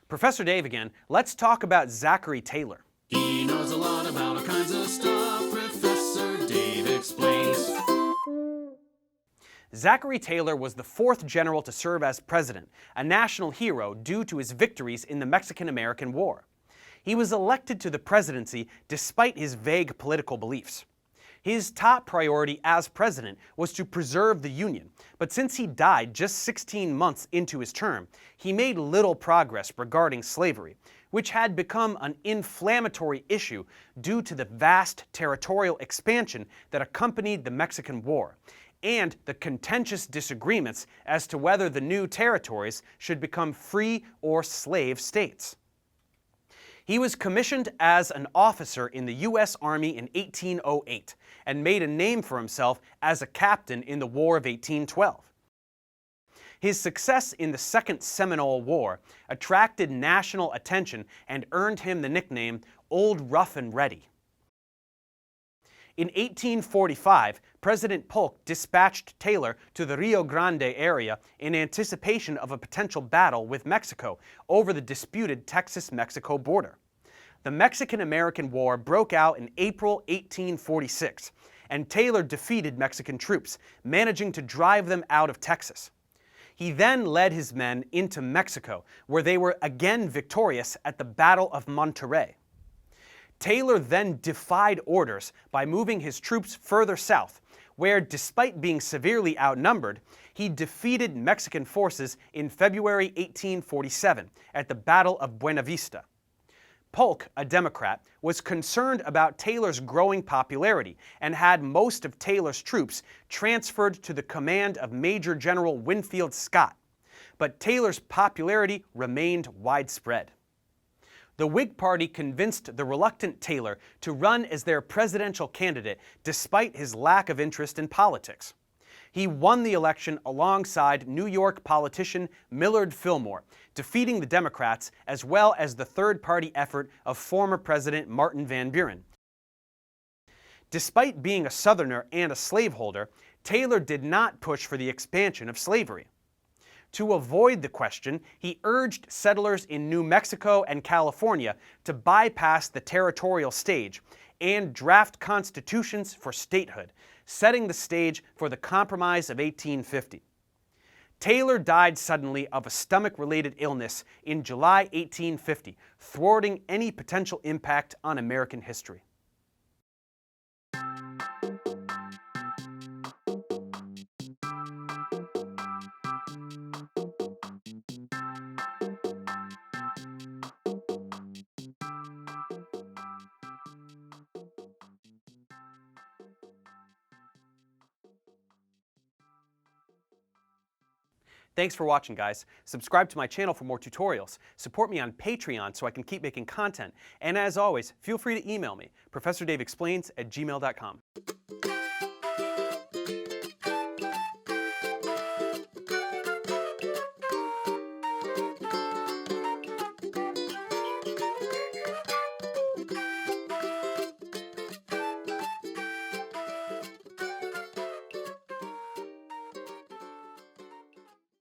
Professor Dave again. Let's talk about Zachary Taylor. He knows a lot about all kinds of stuff. Professor Dave explains. Zachary Taylor was the fourth general to serve as president, a national hero due to his victories in the Mexican-American War. He was elected to the presidency despite his vague political beliefs. His top priority as president was to preserve the Union, but since he died just 16 months into his term, he made little progress regarding slavery, which had become an inflammatory issue due to the vast territorial expansion that accompanied the Mexican War, and the contentious disagreements as to whether the new territories should become free or slave states. He was commissioned as an officer in the U.S. Army in 1808 and made a name for himself as a captain in the War of 1812. His success in the Second Seminole War attracted national attention and earned him the nickname Old Rough and Ready. In 1845, President Polk dispatched Taylor to the Rio Grande area in anticipation of a potential battle with Mexico over the disputed Texas-Mexico border. The Mexican-American War broke out in April 1846, and Taylor defeated Mexican troops, managing to drive them out of Texas. He then led his men into Mexico, where they were again victorious at the Battle of Monterrey. Taylor then defied orders by moving his troops further south, where, despite being severely outnumbered, he defeated Mexican forces in February 1847 at the Battle of Buena Vista. Polk, a Democrat, was concerned about Taylor's growing popularity and had most of Taylor's troops transferred to the command of Major General Winfield Scott, but Taylor's popularity remained widespread. The Whig Party convinced the reluctant Taylor to run as their presidential candidate despite his lack of interest in politics. He won the election alongside New York politician Millard Fillmore, defeating the Democrats as well as the third-party effort of former President Martin Van Buren. Despite being a Southerner and a slaveholder, Taylor did not push for the expansion of slavery. To avoid the question, he urged settlers in New Mexico and California to bypass the territorial stage and draft constitutions for statehood, setting the stage for the Compromise of 1850. Taylor died suddenly of a stomach-related illness in July 1850, thwarting any potential impact on American history. Thanks for watching, guys. Subscribe to my channel for more tutorials. Support me on Patreon so I can keep making content. And as always, feel free to email me, ProfessorDaveExplains@gmail.com.